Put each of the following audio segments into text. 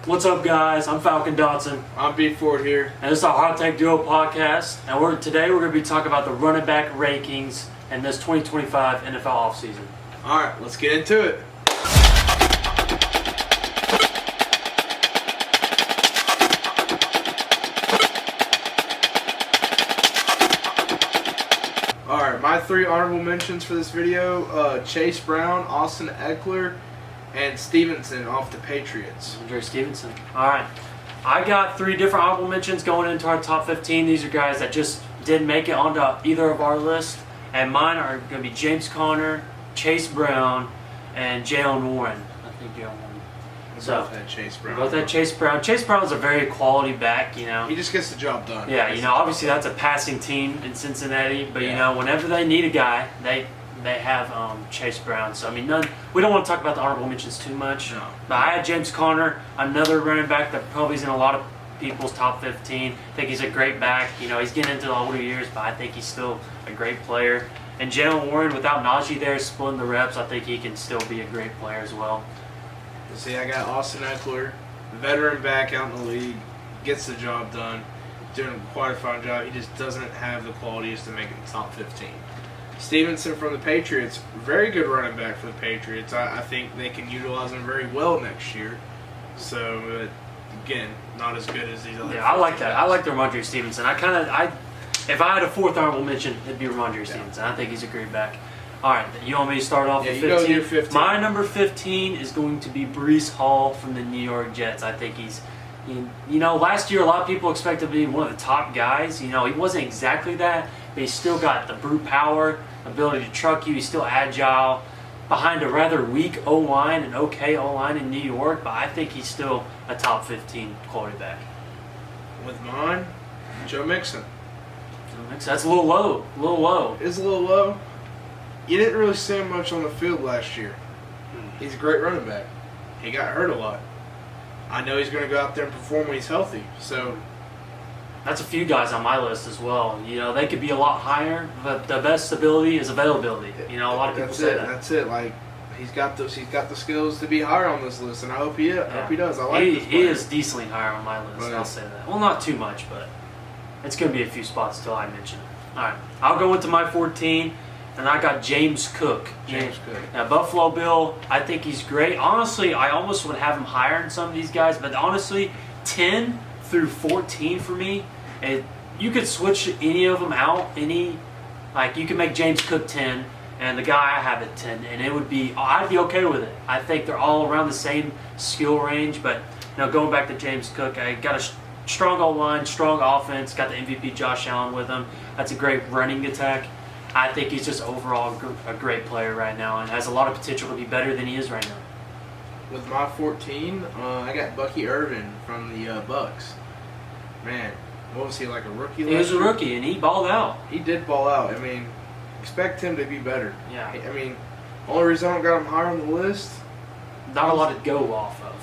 What's up, guys? I'm Falcon Dotson. I'm B Ford here. And this is our Hot Take Duo podcast. And today we're going to be talking about the running back rankings in this 2025 NFL offseason. All right, let's get into it. All right, my three honorable mentions for this video, Chase Brown, Austin Eckler, and Stevenson off the Patriots. Andre Stevenson. All right. I got three different honorable mentions going into our top 15. These are guys that just didn't make it onto either of our lists. And mine are going to be James Conner, Chase Brown, and Jalen Warren. I think Jalen Warren. Both had Chase Brown. Both had Chase Brown. Chase Brown's a very quality back, you know. He just gets the job done. Yeah, you know, obviously that's a passing team in Cincinnati, but you know, whenever they need a guy, they have Chase Brown. So I mean, we don't want to talk about the honorable mentions too much. No. But I had James Conner, another running back that probably is in a lot of people's top 15. I think he's a great back. You know, he's getting into the older years, but I think he's still a great player. And Jalen Warren, without Najee there splitting the reps, I think he can still be a great player as well. See, I got Austin Eckler, veteran back out in the league, gets the job done, doing quite a fine job. He just doesn't have the qualities to make it the top 15. Stevenson from the Patriots, very good running back for the Patriots. I think they can utilize him very well next year. So, again, not as good as these other. Yeah, I like that. I like the Ramondre Stevenson. If I had a fourth honorable mention, it'd be Ramondre Stevenson. I think he's a great back. All right, you want me to start off with 15? Go to your 15. My number 15 is going to be Breece Hall from the New York Jets. I think you know, last year a lot of people expected to be one of the top guys. You know, he wasn't exactly that, but he's still got the brute power, ability to truck you. He's still agile behind a rather weak O-line, an okay O-line in New York, but I think he's still a top 15 quality back. With mine, Joe Mixon. That's a little low. It's a little low. You didn't really see him much on the field last year. He's a great running back. He got hurt a lot. I know he's going to go out there and perform when he's healthy. So that's a few guys on my list as well. You know, they could be a lot higher, but the best ability is availability. You know, a lot of people say that. That's it. Like he's got the skills to be higher on this list, and I hope he does. I like this he player. is decently higher on my list. I'll say that. Well, not too much, but it's going to be a few spots till I mention it. All right, I'll go into my 14. And I got James Cook. James Cook. Now, Buffalo Bill, I think he's great. Honestly, I almost would have him higher than some of these guys, but honestly, 10 through 14 for me, you could switch any of them out. You could make James Cook 10, and the guy I have at 10, and I'd be okay with it. I think they're all around the same skill range, but now going back to James Cook, I got a strong O-line, strong offense, got the MVP Josh Allen with him. That's a great running attack. I think he's just overall a great player right now and has a lot of potential to be better than he is right now. With my 14, I got Bucky Irvin from the Bucks. Man, what was he, like a rookie last year? He was a rookie, and he balled out. He did ball out. I mean, expect him to be better. Yeah. I mean, only reason I don't got him higher on the list, not a lot to go off of.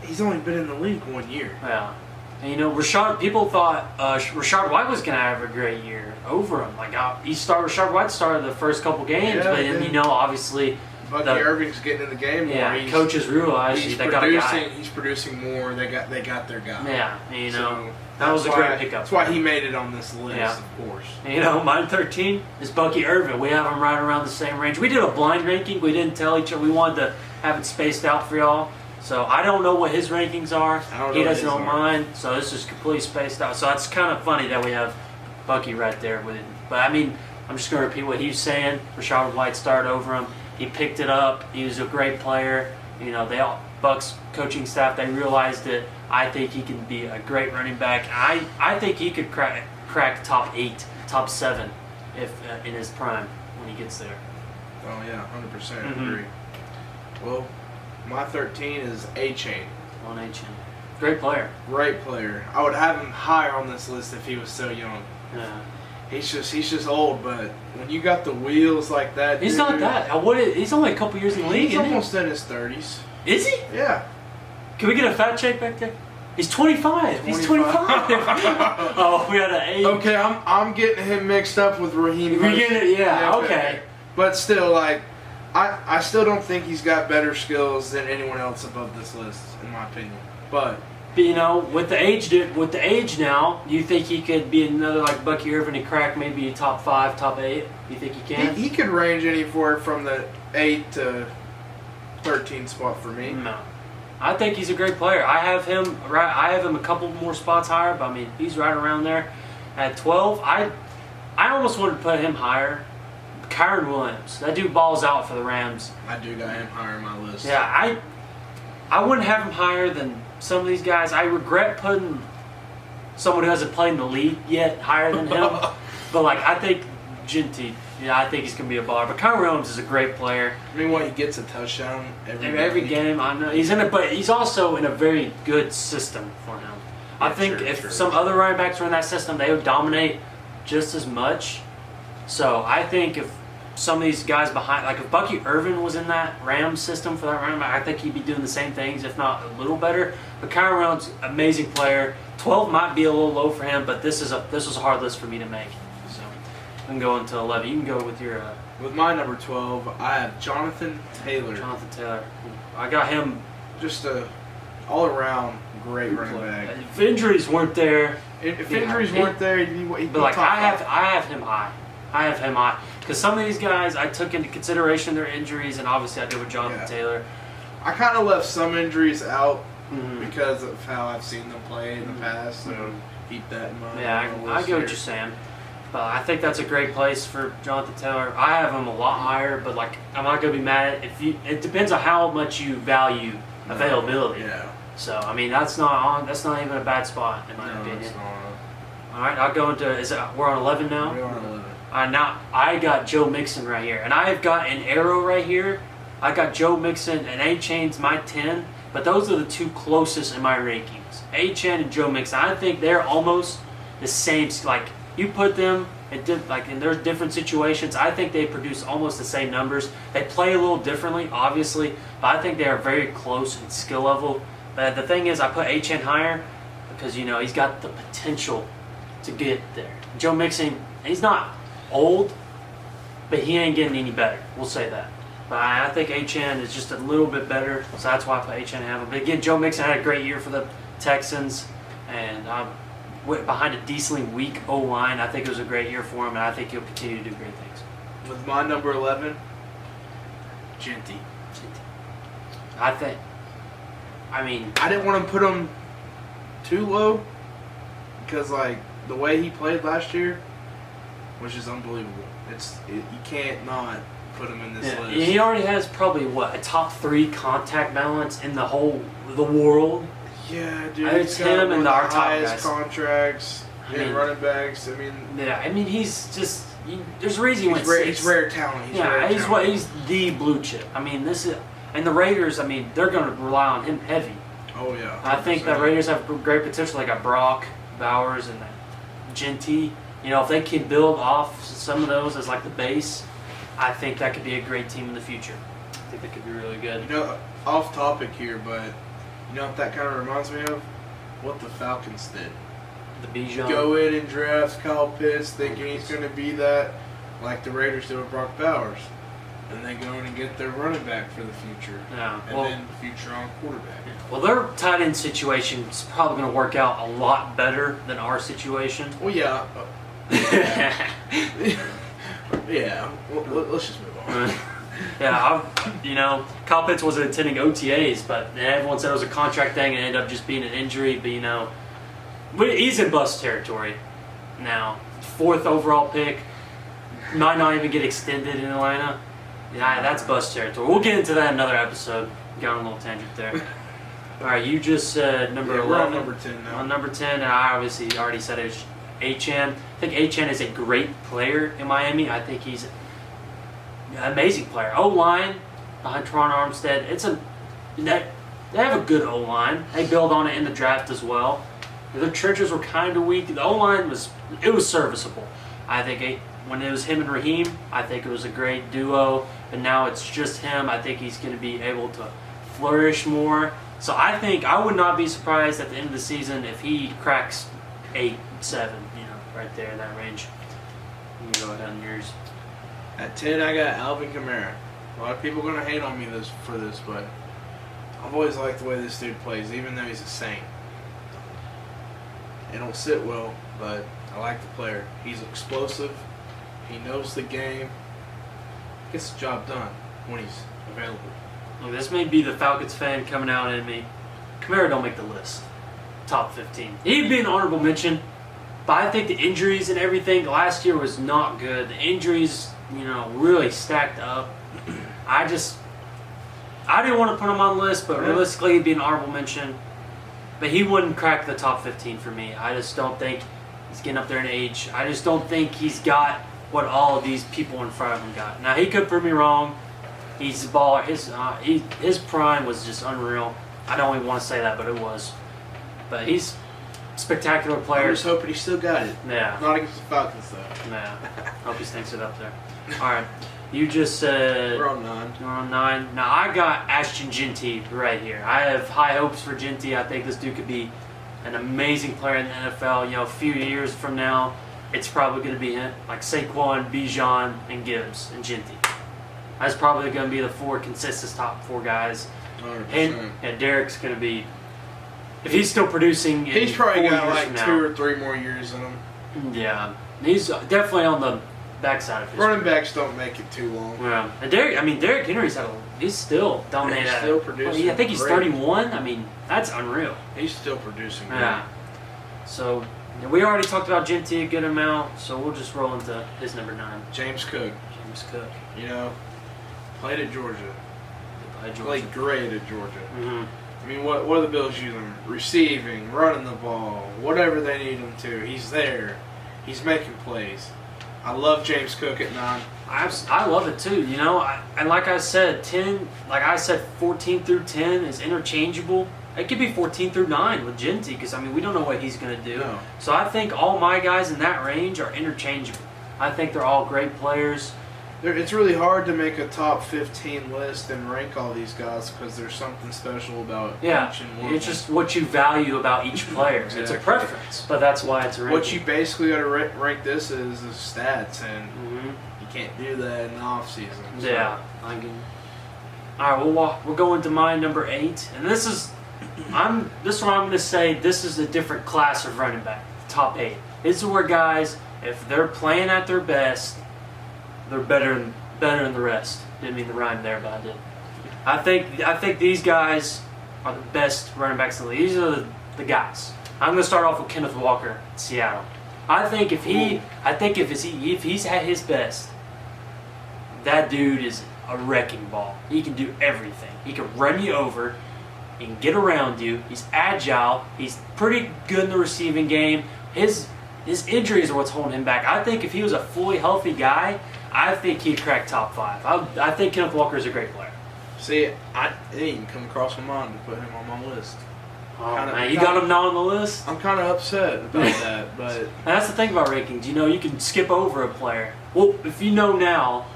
He's only been in the league 1 year. Yeah. And, you know, people thought Rachaad White was going to have a great year over him. Rachaad White started the first couple games, but then, you know, obviously Bucky Irving's getting in the game more. Yeah, coaches realized they got a guy. He's producing more. They got their guy. Yeah, you know, so that was a great pickup. That's why he made it on this list, of course. And, you know, mine 13 is Bucky Irvin. We have him right around the same range. We did a blind ranking. We didn't tell each other. We wanted to have it spaced out for y'all. So I don't know what his rankings are. He doesn't know mine. So this is completely spaced out. So it's kind of funny that we have Bucky right there with it. But I mean, I'm just going to repeat what he was saying. Rachaad White started over him. He picked it up. He was a great player. You know, Bucks coaching staff, they realized it. I think he can be a great running back. I think he could crack top 8, top 7 if in his prime when he gets there. Oh yeah, 100% agree. Well, my 13 is A-Chain. On A-Chain. Great player. Great player. I would have him higher on this list if he was so young. Yeah. He's just old, but when you got the wheels like that, he's not that. He's only a couple years in the league. He's almost in his 30s. Is he? Yeah. Can we get a fact check back there? He's 25. He's 25. Oh, we had an 8. Okay, I'm getting him mixed up with Raheem. Yeah. Okay. But still, like, I still don't think he's got better skills than anyone else above this list, in my opinion. But with the age now, do you think he could be another like Bucky Irvin and crack maybe a top 5, top 8? You think he can? He could range anywhere from the 8 to 13 spot for me. No, I think he's a great player. I have him a couple more spots higher, but I mean he's right around there at 12. I almost wanted to put him higher. Kyron Williams, that dude balls out for the Rams. I do got him higher on my list. Yeah, I wouldn't have him higher than some of these guys. I regret putting someone who hasn't played in the league yet higher than him. But like I think Genty, I think he's gonna be a baller. But Kyron Williams is a great player. I mean, he gets a touchdown every game. I know he's in it, but he's also in a very good system for him. I think if some other running backs were in that system, they would dominate just as much. So I think if some of these guys behind, like if Bucky Irvin was in that Rams system for that running back, I think he'd be doing the same things, if not a little better. But Kyron Williams, amazing player. 12 might be a little low for him, but this was a hard list for me to make. So I'm going to 11. You can go with your. With my number 12, I have Jonathan Taylor. Jonathan Taylor. I got him. Just a all-around great running back. If injuries weren't there, if injuries weren't there, he'd but like I have him high. I have him high because some of these guys I took into consideration their injuries, and obviously I did with Jonathan Taylor. I kind of left some injuries out because of how I've seen them play in the past, so keep that in mind. Yeah, I get what you're saying. But I think that's a great place for Jonathan Taylor. I have him a lot higher, but like I'm not gonna be mad if you. It depends on how much you value availability. Yeah. So I mean that's not even a bad spot in my opinion. All right, I'll go into. We're on 11 now. We're on 11. Now I got Joe Mixon right here, and I've got an arrow right here. I got Joe Mixon and A-Chain's my 10, but those are the two closest in my rankings. A-Chain and Joe Mixon. I think they're almost the same. Like you put them in their different situations. I think they produce almost the same numbers. They play a little differently, obviously, but I think they are very close in skill level. But the thing is, I put A-Chain higher because he's got the potential to get there. Joe Mixon, he's not old, but he ain't getting any better. We'll say that. But I think A-Chan is just a little bit better, so that's why I put A-Chan ahead of him. But again, Joe Mixon had a great year for the Texans, and went behind a decently weak O-line. I think it was a great year for him, and I think he'll continue to do great things. With my number 11, Genty. I didn't want to put him too low because the way he played last year was just unbelievable. You can't not put him in this list. He already has probably a top 3 contact balance in the world. Yeah, dude. It's him and our top highest guys. Contracts and running backs. He's just. There's a reason he's rare talent. He's the blue chip. And the Raiders. They're going to rely on him heavy. Oh yeah. 100%. I think the Raiders have great potential. They got Brock Bowers and Genty. If they can build off some of those as the base, I think that could be a great team in the future. I think that could be really good. Off topic here, but what that kind of reminds me of? What the Falcons did. The Bijan. Go in and draft Kyle Pitts thinking he's going to be that, like the Raiders did with Brock Bowers. And they go in and get their running back for the future. Yeah. And then future on quarterback. Well, their tight end situation is probably going to work out a lot better than our situation. Well, yeah. Yeah. Well, let's just move on. Yeah, Kyle Pitts wasn't attending OTAs, but everyone said it was a contract thing and it ended up just being an injury. But he's in bust territory now. 4th overall pick, might not even get extended in Atlanta. Yeah, that's bust territory. We'll get into that in another episode. Got on a little tangent there. All right, you just said number 11. We're on number 10 now. On number 10, and I obviously already said it was A-Chan. I think A-Chan is a great player in Miami. I think he's an amazing player. O-line behind Teron Armstead. They have a good O-line. They build on it in the draft as well. Their trenches were kind of weak. The O-line was serviceable. I think when it was him and Raheem, I think it was a great duo. But now it's just him. I think he's going to be able to flourish more. So I think I would not be surprised at the end of the season if he cracks 8, 7, right there in that range. You can go ahead on yours. At 10, I got Alvin Kamara. A lot of people are going to hate on me for this, but I've always liked the way this dude plays, even though he's a Saint. It don't sit well, but I like the player. He's explosive. He knows the game. Gets the job done when he's available. Look, this may be the Falcons fan coming out in me. Kamara don't make the list. Top 15. He'd be an honorable mention, but I think the injuries and everything last year was not good. The injuries, really stacked up. I didn't want to put him on the list, but realistically, he'd be an honorable mention. But he wouldn't crack the top 15 for me. I just don't think he's getting up there in age. I just don't think he's got what all of these people in front of him got. Now, he could prove me wrong. He's a baller. His prime was just unreal. I don't even want to say that, but it was. But he's a spectacular player. I'm just hoping he still got it. Yeah. Not against the Falcons, though. Yeah. Hope he stinks it up there. All right. You just said... We're on 9. You're on 9. Now, I got Ashton Genty right here. I have high hopes for Genty. I think this dude could be an amazing player in the NFL. A few years from now, it's probably going to be him, like Saquon, Bijan, and Gibbs, and Genty. That's probably going to be the 4 consistent top 4 guys. 100%. And Derek's going to be... If he's still producing... He's probably got like 2 now, or 3 more years in him. Yeah. He's definitely on the backside of his Running career. backs don't make it too long. Yeah, and Derrick Henry's he's still dominating. He's still producing. I think he's great. 31. I mean, that's unreal. He's still producing. Great. Yeah. So we already talked about Genty a good amount, so we'll just roll into his number 9. James Cook. James Cook. Played at Georgia. Played great at Georgia. Mm-hmm. I mean, what do the Bills use him? Receiving, running the ball, whatever they need him to. He's there. He's making plays. I love James Cook at 9. I love it too. And like I said, 14 through 10 is interchangeable. It could be 14 through 9 with Genty because we don't know what he's going to do. No. So I think all my guys in that range are interchangeable. I think they're all great players. It's really hard to make a top 15 list and rank all these guys because there's something special about each and one. It's just what you value about each player. Exactly. It's a preference, but that's why it's a ranking. What you basically got to rank this as is stats, and you can't do that in the off season. So. Yeah, I can. All right, we're going to my number 8, and this is what I'm going to say. This is a different class of running back. Top 8. This is where guys, if they're playing at their best, they're better than the rest. Didn't mean the rhyme there, but I did. I think these guys are the best running backs in the league. These are the guys. I'm going to start off with Kenneth Walker, Seattle. I think if he's at his best, that dude is a wrecking ball. He can do everything. He can run you over. He can get around you. He's agile. He's pretty good in the receiving game. His injuries are what's holding him back. I think if he was a fully healthy guy, I think he'd crack top 5. I think Kenneth Walker is a great player. See, it didn't come across my mind to put him on my list. You got him now on the list? I'm kind of upset about that, but... And that's the thing about rankings. You can skip over a player. Well, if you know now,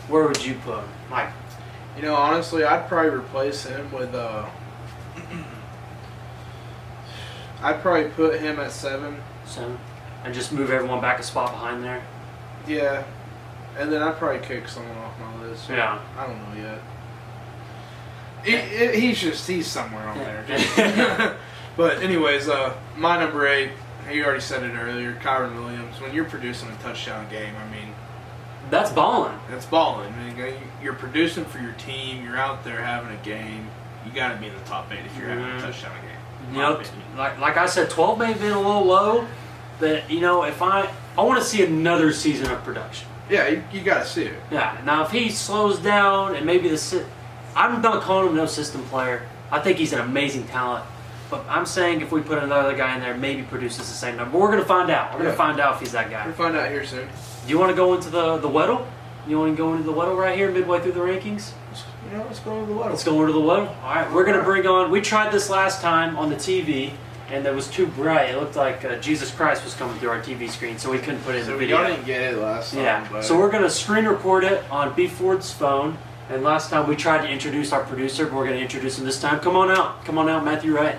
where would you put him? Honestly, I'd probably replace him with... I'd probably put him at 7. And just move everyone back a spot behind there? Yeah. And then I'd probably kick someone off my list. Yeah. I don't know yet. He's somewhere on there. But anyways, my number 8, you already said it earlier, Kyron Williams. When you're producing a touchdown game, that's balling. That's balling. You're producing for your team. You're out there having a game. You got to be in the top 8 if you're having a touchdown game. Like I said, 12 may have been a little low, but if I want to see another season of production. Yeah, you got to see it. Yeah. Now, if he slows down and maybe I'm not calling him no system player. I think he's an amazing talent. But I'm saying if we put another guy in there, maybe produces the same number. We're going to find out. We're going to find out if he's that guy. We'll find out here soon. Do you want to go into the Weddle? You want to go into the Weddle right here midway through the rankings? Let's go into the Weddle. Let's go into the Weddle. All right, we're going to bring on... We tried this last time on the TV, and it was too bright. It looked like Jesus Christ was coming through our TV screen, so we couldn't put it in the video. So we didn't get it last time. Yeah, but... so we're going to screen record it on B. Ford's phone. And last time we tried to introduce our producer, but we're going to introduce him this time. Come on out. Come on out, Matthew Wright.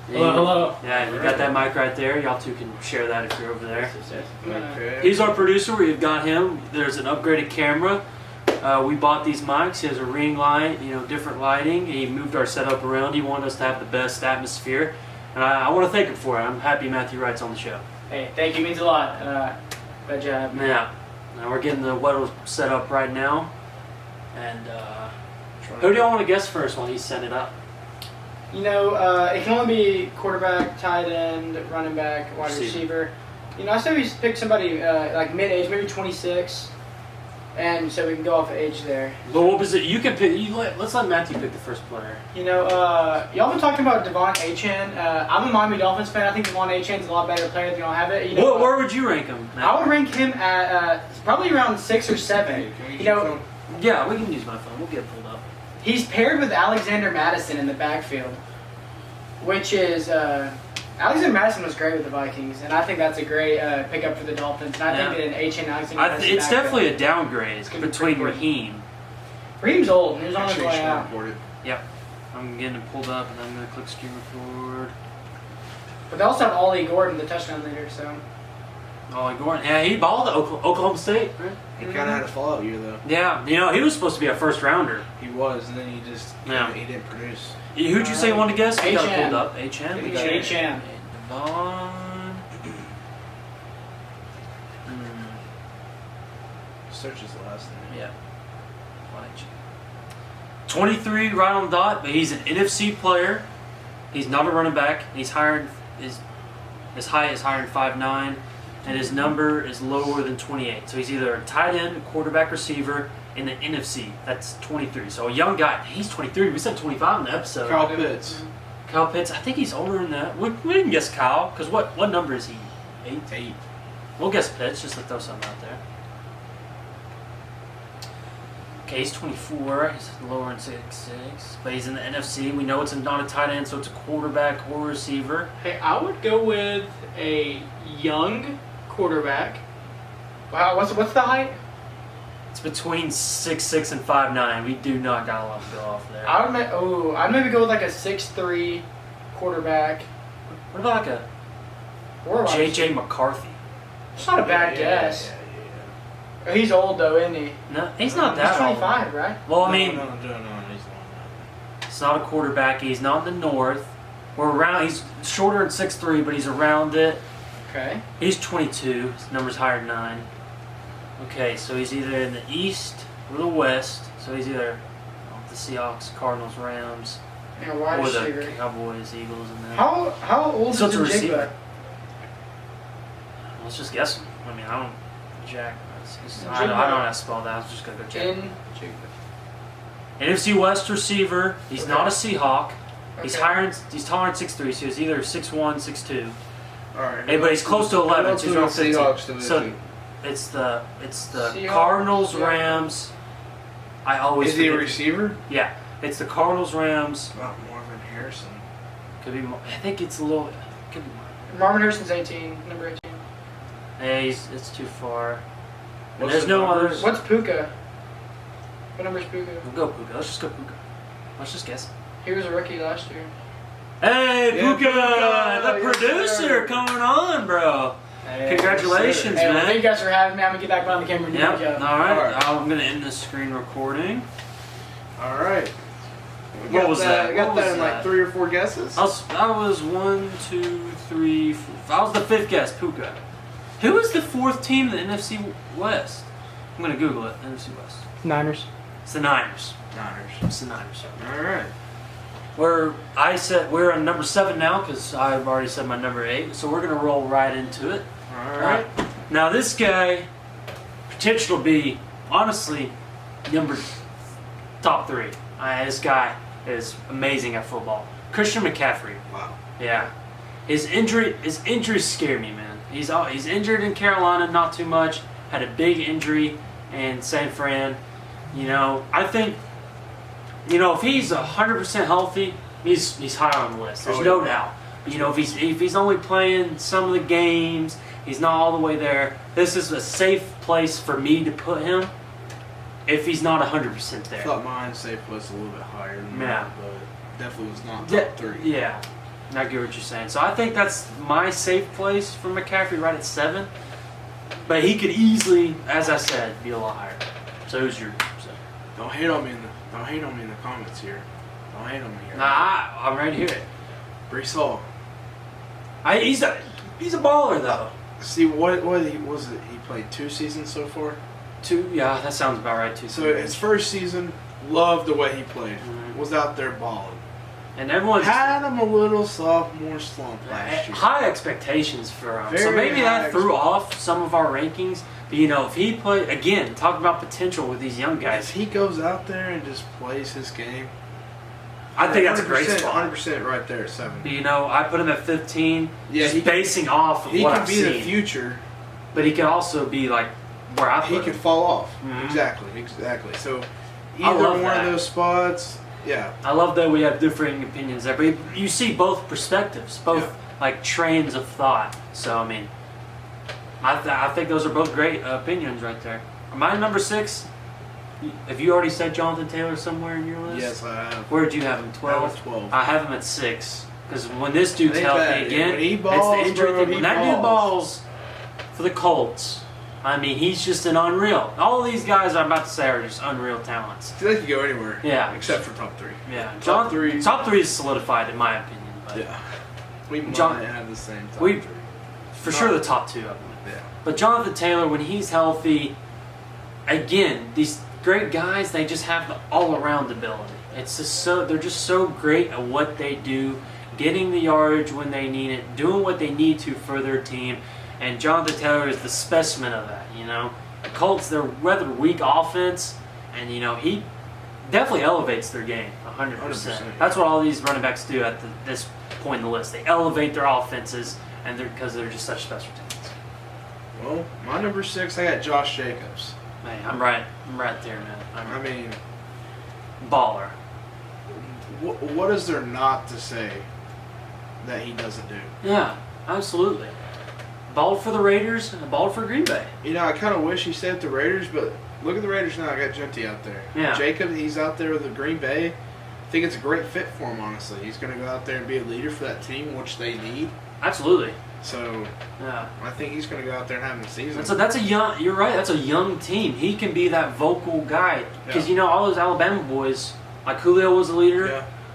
Hello. Yeah, you got that mic right there. Y'all two can share that if you're over there. Okay. He's our producer. We've got him. There's an upgraded camera. We bought these mics. He has a ring light, different lighting. He moved our setup around. He wanted us to have the best atmosphere. And I want to thank him for it. I'm happy Matthew Wright's on the show. Hey, thank you, means a lot. Glad you have me. Yeah. Now we're getting the Weddle set up right now. And who do y'all want to guess first while he's setting it up? It can only be quarterback, tight end, running back, wide receiver. I say we pick somebody like mid-age, maybe 26. And so we can go off of age there. But what was it? You can pick. Let's let Matthew pick the first player. Y'all been talking about Devon Achane. I'm a Miami Dolphins fan. I think Devon Achane's a lot better player if you don't have it. Where would you rank him, Matt? I would rank him at probably around 6 or 7. Yeah, we can use my phone. We'll get it pulled up. He's paired with Alexander Madison in the backfield, which is Alexander Madison was great with the Vikings, and I think that's a great pickup for the Dolphins. And I think that an Achane Alexander Madison it's definitely a downgrade between Raheem. Raheem's old, and he was on his way out. Yep. I'm getting it pulled up, and I'm going to click screen record. But they also have Ollie Gordon, the touchdown leader, so. Ollie Gordon. Yeah, he balled at Oklahoma State, right? He kind of had a fallout year, though. Yeah, he was supposed to be a first rounder. He was, and then he just he didn't produce. Who'd you say you wanted to guess? We got it Achane. pulled up. Achane. We got Achane. Devon. Search is the last name. Yeah. 23 right on the dot, but he's an NFC player. He's not a running back. He's higher. His height is higher than 5'9", and his number is lower than 28. So he's either a tight end, quarterback, receiver in the NFC. That's 23. So a young guy. He's 23. We said 25 in the episode. Kyle Pitts. Kyle Pitts. I think he's older than that. We didn't guess Kyle because what number is he? 8. 8. We'll guess Pitts just to throw something out there. Okay, he's 24. He's lower than 6'6", but he's in the NFC. We know it's not a tight end, so it's a quarterback or receiver. Hey, I would go with a young quarterback. Wow, what's the height? It's between 6'6" and 5'9". We do not got a lot to go off there. I'd maybe go with like a 6'3" quarterback. What about like Or J.J. McCarthy? It's not a bad guess. He's old though, isn't he? No, he's not that He's old. 25, right? Well, I mean, No, he's long. it's not a quarterback. He's not in the north. We're around. He's shorter than 6'3", but he's around it. Okay. He's 22. His number's higher than 9. Okay, so he's either in the east or the west. So he's either the Seahawks, Cardinals, Rams, And a wide or receiver. the Cowboys, Eagles, and then. How old So is it's a Njigba? receiver. Let's just guess him. I mean, I don't. Jack. I don't know how to spell that. I was just gonna go check. NFC West receiver. He's not a Seahawk. He's taller than 6'3", so he's either 6'1", 6'2". All right. Hey, but he's close to 11, so he's around 15. Seahawks So it's the Seahawks, Cardinals, yeah. Rams. I always Is he a forget. receiver? Yeah, it's the Cardinals, Rams. Not Marvin Harrison. Could be. I think it's a little. Could be. Marvin Harrison's 18, number 18. Hey, it's too far. And What's there's the no numbers? other. What's Puka? What number's Puka? We'll go Puka. Let's just go Puka. Let's just guess. He was a rookie last year. Hey, Yeah, Puka, the yes, producer, sir. coming on, bro. Hey, Congratulations, Hey, well, man. thank you guys for having me. I'm gonna get back behind the camera and do Yep. my job. All right. All right. I'm gonna end this screen recording. All right. What was that? We got What that was in that? like 3 or 4 guesses. I was 1, 2, 3, 4. I was the 5th guess. Puka. Who is the 4th team in the NFC West? I'm gonna Google it. NFC West. Niners. It's the Niners. Niners. It's the Niners. All right. We're on number 7 now because I've already said my number 8. So we're gonna roll right into it. All right. Now this guy potential to be honestly top 3. This guy is amazing at football. Christian McCaffrey. Wow. Yeah, his injuries scare me, man. He's injured in Carolina, not too much. Had a big injury in San Fran. I think, if he's 100% healthy, he's high on the list. There's no doubt. If he's only playing some of the games, he's not all the way there. This is a safe place for me to put him. If he's not 100% there. I thought mine safe was a little bit higher than Yeah. that, but definitely was not top 3. Yeah, I get what you're saying. So I think that's my safe place for McCaffrey, right at 7. But he could easily, as I said, be a lot higher. So who's your 7? Don't hate on me in the comments here. Don't hate on me here. Nah, I'm ready to hear it. Brees Hall. He's a baller though. See what he was it? He played 2 seasons so far. 2, yeah, that sounds about right. 2. So his first season, loved the way he played. Mhm. Was out there balling. And everyone's Had him a little sophomore slump last year. high expectations for him. So Very maybe that high threw off some of our rankings. But if he played again, talking about potential with these young If guys, he goes out there and just plays his game, I think that's a great spot. 100% right there at 7. But, I put him at 15. Yeah, just basing off of He what can I've be seen. the future. But he could also be like where I put He him. could fall off. Mhm. Exactly. So I either love one that. of those spots, yeah. I love that we have differing opinions there, but you see both perspectives, both like trains of thought. So I think those are both great opinions right there. My number 6. Have you already said Jonathan Taylor somewhere in your list? Yes, I have. Where did you have him? 12. 12. I have him at 6 because when this dude's Ain't healthy bad. again, When he balls, it's the injury bro, thing. he When that dude balls. balls for the Colts, he's just an unreal. All of these guys I'm about to say are just unreal talents. They could go anywhere. Yeah. Except for top 3. Yeah, Top three. Top 3 is solidified in my opinion. But Yeah. We might John- have the same top we- 3. for sure the top 2 of them. Yeah. But Jonathan Taylor, when he's healthy, again, these great guys, they just have the all-around ability. It's just they're just so great at what they do, getting the yardage when they need it, doing what they need to for their team. And Jonathan Taylor is the specimen of that. The Colts, they're rather weak offense, and he definitely elevates their game 100%. 100%, That's what all these running backs do at this point in the list. They elevate their offenses, and because they're just such special talents. Well, my number 6, I got Josh Jacobs. Man, I'm right there, man. I mean, Baller. what is there not to say that he doesn't do? Yeah, absolutely. Balled for the Raiders and balled for Green Bay. I kind of wish he stayed at the Raiders, but look at the Raiders now. I got Genty out there. Yeah. Jacob, he's out there with the Green Bay. I think it's a great fit for him, honestly. He's going to go out there and be a leader for that team, which they need. Absolutely. So, Yeah. I think he's going to go out there and have a season. That's a young. You're right. That's a young team. He can be that vocal guy because all those Alabama boys, like Julio was a leader.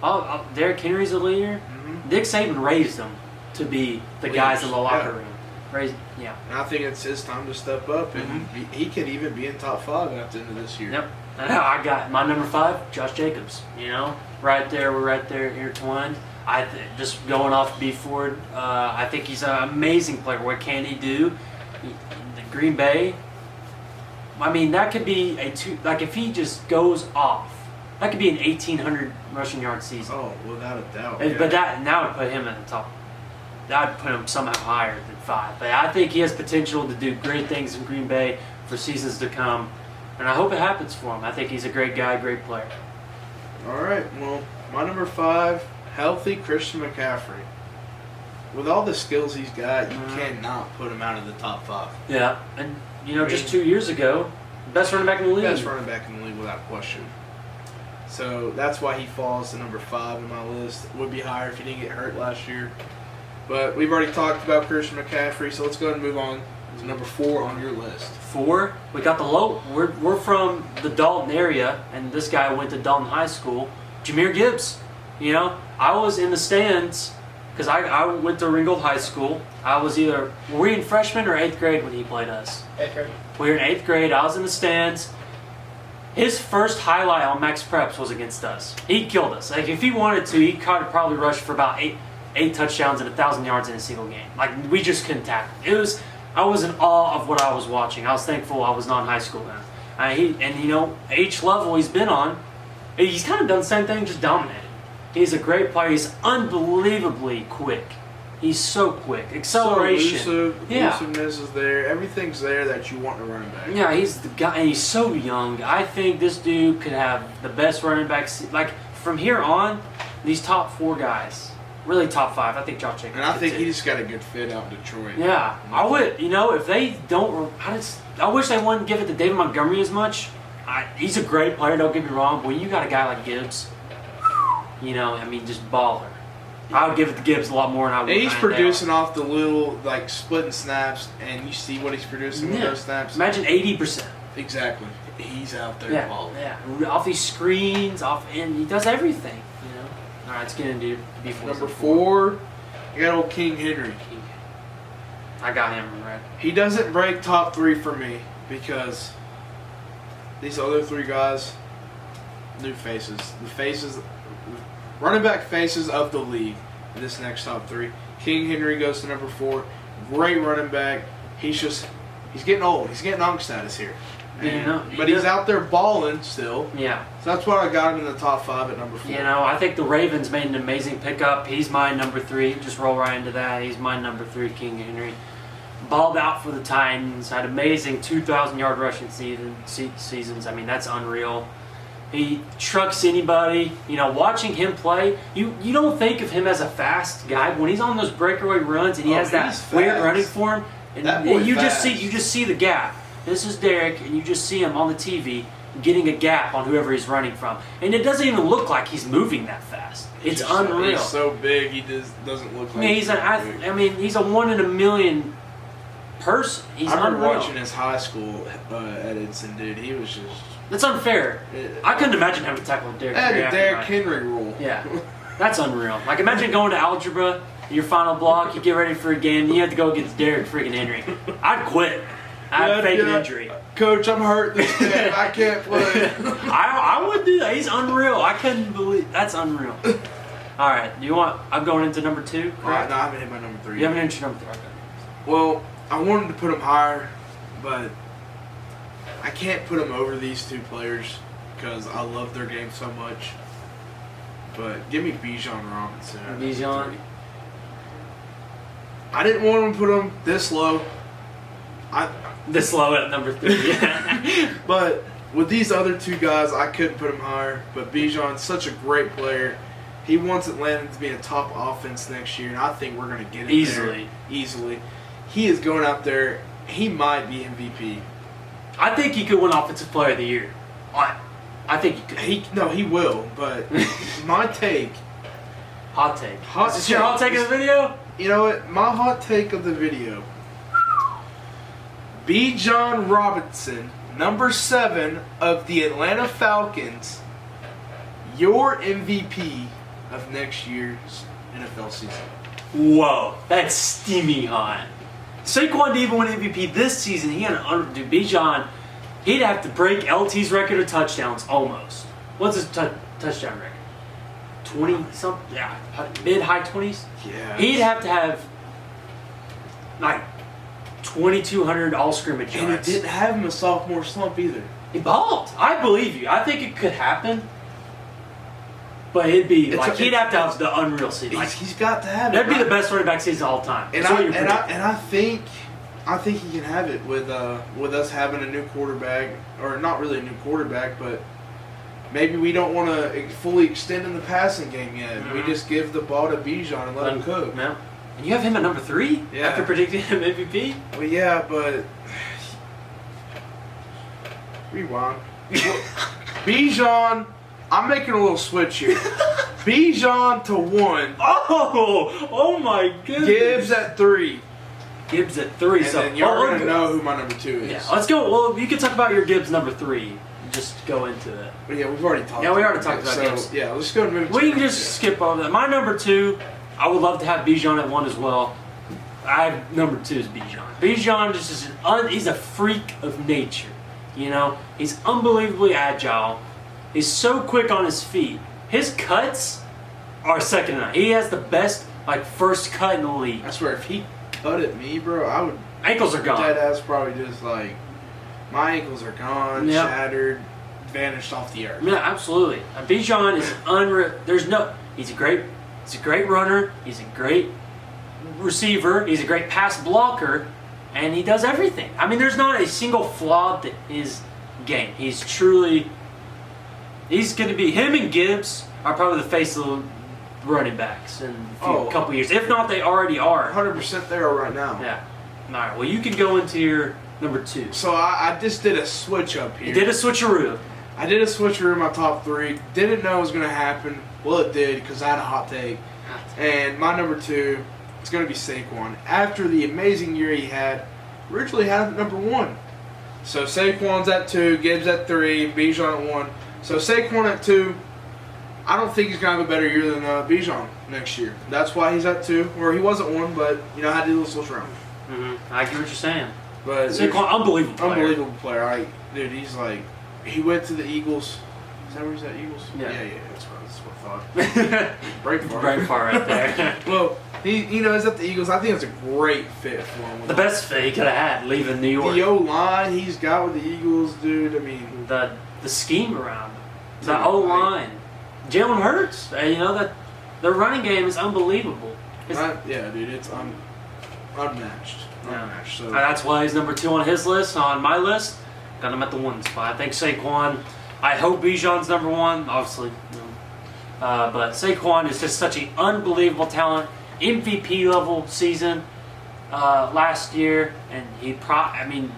Yeah. Derrick Henry's a leader. Mm-hmm. Nick Saban raised them to be the guys in the locker room. Yeah. And I think it's his time to step up, and he could even be in top 5 at the end of this year. Yep. And I got my number 5, Josh Jacobs. Right there, we're right there intertwined. Just going off B Ford, I think he's an amazing player. What can he do? The Green Bay. That could be if he just goes off, that could be an 1,800 rushing yard season. Oh, without a doubt. But that would put him at the top. That would put him somehow higher than 5. But I think he has potential to do great things in Green Bay for seasons to come. And I hope it happens for him. I think he's a great guy, great player. All right. Well, my number 5, healthy Christian McCaffrey. With all the skills he's got, you cannot put him out of the top 5. Yeah. And, just 2 years ago, best running back in the league. Best running back in the league without question. So that's why he falls to number 5 in my list. Would be higher if he didn't get hurt last year. But we've already talked about Christian McCaffrey, so let's go ahead and move on to number 4 on your list. 4, we got the low. We're from the Dalton area, and this guy went to Dalton High School. Jahmyr Gibbs. I was in the stands because I went to Ringgold High School. I was were we in freshman or 8th grade when he played us? 8th grade. We were in 8th grade. I was in the stands. His first highlight on Max Preps was against us. He killed us. If he wanted to, he could probably rush for about eight touchdowns and 1,000 yards in a single game. We just couldn't tackle. I was in awe of what I was watching. I was thankful I was not in high school then. Each level he's been on, he's kind of done the same thing, just dominated. He's a great player. He's unbelievably quick. He's so quick. Acceleration. So elusiveness is there. Everything's there that you want in a running back. Yeah, he's the guy, and he's so young. I think this dude could have the best running backs. From here on, these top 4 guys, really top 5. I think Josh Jacobs. And I think he he just got a good fit out in Detroit. Yeah, I would. If they don't, I wish they wouldn't give it to David Montgomery as much. He's a great player. Don't get me wrong, but when you got a guy like Gibbs, just baller. I would give it to Gibbs a lot more than I would. And he's producing off the little splitting snaps, and you see what he's producing with those snaps. Imagine 80%. Exactly. He's out there balling. Yeah. Off these screens, and he does everything. You know. All right, let's get into before Number 4, you got old King Henry. I got him right. He doesn't break top 3 for me because these other 3 guys, new faces. Running back faces of the league in this next top 3. King Henry goes to number 4. Great running back. He's getting old. He's getting unk status here. But he's out there balling still. Yeah. So that's why I got him in the top 5 at number 4. You know, I think the Ravens made an amazing pickup. He's my number 3. Just roll right into that. He's my number 3, King Henry. Balled out for the Titans. Had amazing 2,000-yard rushing seasons. I mean, that's unreal. He trucks anybody. You know, watching him play, you don't think of him as a fast guy. When he's on those breakaway runs and he has that weird running form, and you just see the gap. This is Derek, and you just see him on the TV getting a gap on whoever he's running from. And it doesn't even look like he's moving that fast. It's unreal. He's so big, he doesn't look like he's a 1 in a million person. He's I remember unreal. watching his high school edits, and dude, he was just... That's unfair. I couldn't imagine having to tackle Derek Henry. The Derek Henry rule. Yeah. That's unreal. Like, imagine going to algebra, your final block, you get ready for a game, and you have to go against Derek freaking Henry. I'd quit. I'd fake an injury. Coach, I'm hurt this game. I can't play. I would do that. He's unreal. I couldn't believe... That's unreal. All right. I'm going into number 2, correct? No, I haven't hit my number 3 You haven't hit your number 3. Okay. Well, I wanted to put him higher, but I can't put him over these 2 players because I love their game so much. But give me Bijan Robinson. Bijan? I didn't want to put him this low. This low at number 3, yeah. But with these other 2 guys, I couldn't put him higher. But Bijan's such a great player. He wants Atlanta to be a top offense next year, and I think we're going to get it easily. He is going out there. He might be MVP. I think he could win Offensive Player of the Year. I think he could. He will. But my take. Hot take. Is this your hot take of the video? You know what? My hot take of the video. Bijan Robinson, number 7 of the Atlanta Falcons, your MVP of next year's NFL season. Whoa, that's steamy hot. Saquon didn't even win MVP this season. He had Bijan. He'd have to break LT's record of touchdowns almost. What's his touchdown record? 20 something? Yeah, mid-high 20s? Yeah. He'd have to have like 2,200 all-scrimmage yards. And it didn't have him a sophomore slump either. He balled. I believe you. I think it could happen. But it'd be he'd have to have the unreal season. He's got to have it. That'd be the best running back season of all time. And I think he can have it with us having a new quarterback, or not really a new quarterback, but maybe we don't want to fully extend in the passing game yet. Mm-hmm. We just give the ball to Bijan and let him cook. Yeah. And you have him at number 3 after predicting him MVP? Well, yeah, but rewind. Bijan, I'm making a little switch here. Bijan to 1. Oh my goodness. Gibbs at 3. Gibbs at 3. And then you're going to know who my number 2 is. Yeah, let's go. Well, you can talk about your Gibbs number 3. Just go into it. But yeah, we've already talked about Yeah, we already talked about Gibbs. Yeah, let's go and move We can just skip over that. My number 2, I would love to have Bijan at 1 as well. Number 2 is Bijan. Bijan is he's a freak of nature. You know, he's unbelievably agile. He's so quick on his feet. His cuts are second to none. He has the best first cut in the league. I swear, if he cut at me, bro, I would. Ankles are gone. Dead ass probably just my ankles are gone, shattered, vanished off the earth. Yeah, absolutely. Bijan is unreal. He's a great runner. He's a great receiver. He's a great pass blocker, and he does everything. I mean, there's not a single flaw to his game. He's going to be, him and Gibbs are probably the face of the running backs in a couple years. If not, they already are. 100% they are right now. Yeah. All right. Well, you can go into your number 2. So I just did a switch up here. You did a switcheroo. I did a switcheroo in my top 3. Didn't know it was going to happen. Well, it did because I had a hot take. And my number 2 is going to be Saquon. After the amazing year he had, originally had him at number 1. So Saquon's at 2, Gibbs at 3, Bijan at 1. So Saquon at 2, I don't think he's going to have a better year than Bijan next year. That's why he's at 2, or he was at 1, but, I had to do this switch around. Mm-hmm. I get what you're saying. But Saquon, unbelievable player. Dude, he's like, he went to the Eagles. Is that where he's at, Eagles? Yeah. Yeah, that's what I thought. Very far right there. Well, he's at the Eagles. I think it's a great fit for him. The best fit he could have had leaving New York. The O-line he's got with the Eagles, dude, I mean. The scheme around him. The O-line. Jalen Hurts, that their running game is unbelievable. Yeah, dude, it's unmatched. Yeah. So that's why he's number 2 on his list. On my list, got him at the 1 spot. I think Saquon. I hope Bijan's number 1, obviously. But Saquon is just such an unbelievable talent. MVP level season last year, and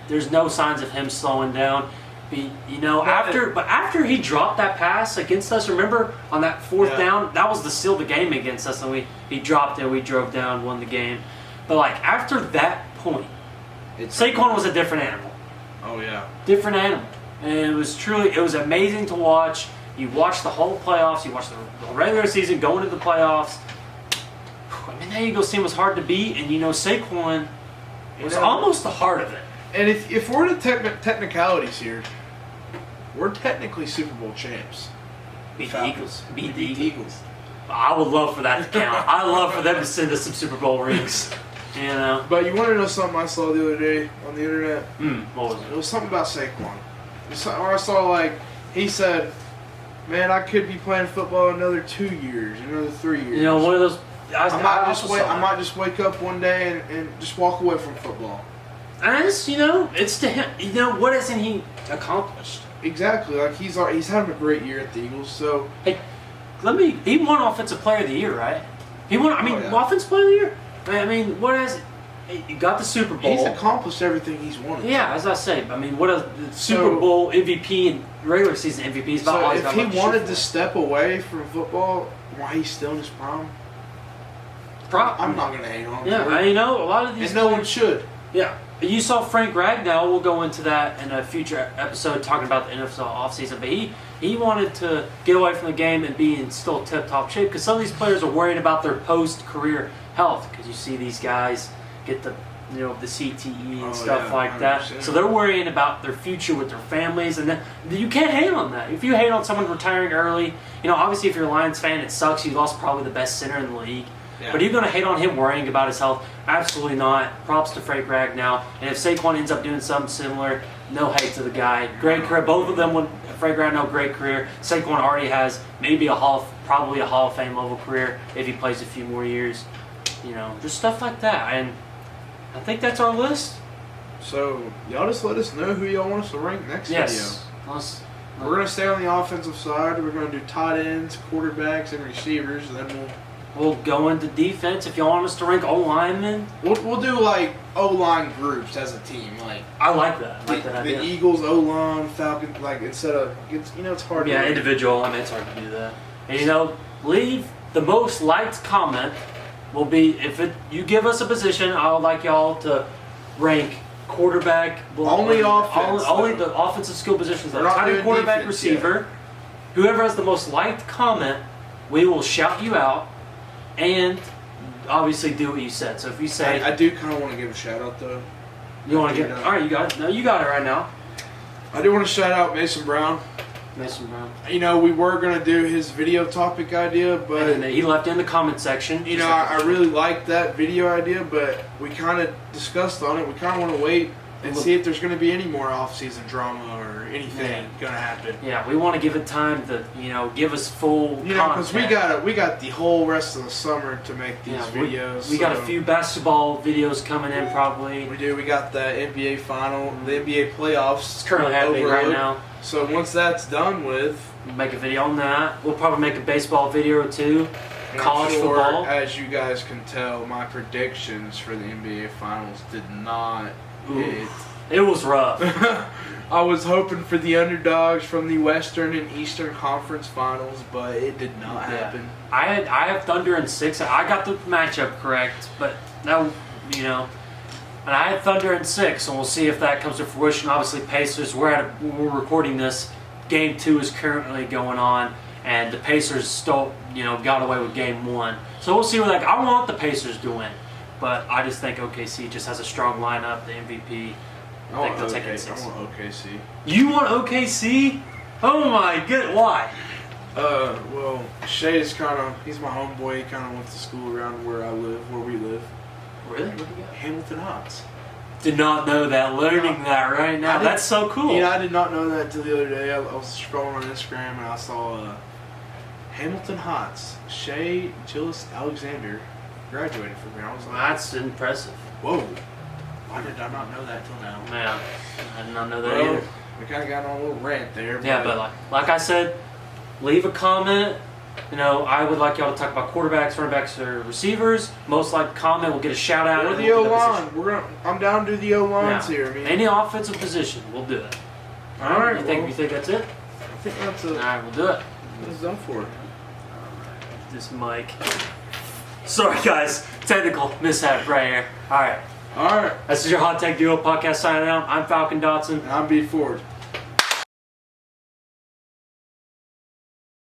there's no signs of him slowing down. After he dropped that pass against us, remember on that 4th down, that was the seal the game against us, and he dropped it. We drove down, won the game. But after that point, Saquon was a different animal. Oh yeah, different animal, and it was amazing to watch. You watched the whole playoffs. You watched the regular season going to the playoffs. That Eagles team was hard to beat, and Saquon was almost the heart of it. And if we're to technicalities here, we're technically Super Bowl champs. Beat the Eagles. Beat the Eagles. I would love for that to count. I love for them to send us some Super Bowl rings. But you want to know something I saw the other day on the internet? What was it? It was something about Saquon. I saw he said, "Man, I could be playing football another 2 years, another 3 years." One of those. I might just wake up one day and just walk away from football. And it's to him. What hasn't he accomplished? Exactly. He's having a great year at the Eagles. So hey, he won Offensive Player of the Year, right? He won. Offensive Player of the Year. What has he got the Super Bowl? He's accomplished everything he's wanted. Yeah, as I say, what a Super Bowl MVP and regular season MVP is about. So if he wanted to step away from football, why he's still in his prime? I'm not going to hate on him. Yeah, a lot of these. And no one should. Yeah. You saw Frank Ragnow. We'll go into that in a future episode talking about the NFL offseason. But he wanted to get away from the game and be in still tip-top shape because some of these players are worried about their post-career health because you see these guys get the the CTE and stuff like 100%. That. So they're worrying about their future with their families, and then you can't hate on that. If you hate on someone retiring early, obviously if you're a Lions fan, it sucks. You lost probably the best center in the league. Yeah. But are you going to hate on him worrying about his health? Absolutely not. Props to Frank Ragnow. And if Saquon ends up doing something similar, no hate to the guy. Great career. Both of them, Frank Ragnow, great career. Saquon already has maybe probably a Hall of Fame level career if he plays a few more years. Just stuff like that. And I think that's our list. So y'all just let us know who y'all want us to rank next video. We're going to stay on the offensive side. We're going to do tight ends, quarterbacks, and receivers. And then we'll go into defense. If y'all want us to rank O-linemen, we'll do O-line groups as a team. I like that. I like that idea. The Eagles O-line, Falcons. Instead of it's hard. Yeah, individual. It's hard to do that. And leave the most liked comment will be you give us a position. I would like y'all to rank quarterback. Only offense. Only the offensive skill positions. Tight end, quarterback, receiver. Whoever has the most liked comment, we will shout you out. And obviously do what you said. So if you say... I do kind of want to give a shout out though. You want to give... Alright, you got it. No, you got it right now. I do want to shout out Mason Brown. Mason Brown. We were going to do his video topic idea, but... And he left it in the comment section. I really liked that video idea, but we kind of discussed on it. We kind of want to wait and see if there's going to be any more off-season drama or anything going to happen. Yeah, we want to give it time to, give us full because we got the whole rest of the summer to make these videos. We got a few basketball videos coming in probably. We do. We got the NBA final, the NBA playoffs. It's currently happening right now. So once that's done with, we'll make a video on that. We'll probably make a baseball video or two. College football. As you guys can tell, my predictions for the NBA finals did not hit. It was rough. I was hoping for the underdogs from the Western and Eastern Conference Finals, but it did not happen. I have Thunder in 6. I got the matchup correct, but now And I had Thunder in 6, and we'll see if that comes to fruition. Obviously, Pacers. We're recording this. Game 2 is currently going on, and the Pacers still, got away with Game 1. So we'll see where that. I want the Pacers to win, but I just think OKC just has a strong lineup. The MVP. I think they'll take it in 6. I want OKC. You want OKC? Oh my good. Why? Well, Shay's he's my homeboy. He kind of went to school around where we live. Really? What do you got? Hamilton Heights. Did not know that. Learning that right now. That's so cool. Yeah, I did not know that until the other day. I was scrolling on Instagram and I saw Hamilton Heights. Shay Gillis Alexander graduated from here. I was like, That's impressive. whoa. Why did I not know that till now? Yeah, I did not know that Well, either. we kind of got on a little rant there. Yeah, but like I said, leave a comment. I would like y'all to talk about quarterbacks, running backs, or receivers. Most like comment, we'll get a shout out. Or and the we'll do O-line. I'm down to do the O-lines Yeah. here. I mean, Any offensive position, we'll do it. all right. You think that's it? I think that's All right, we'll do it. that's done for it. This mic. Sorry, guys. Technical mishap right here. All right. All right. This is your Hot Take Duo podcast signing out. I'm Falcon Dotson. And I'm B Ford.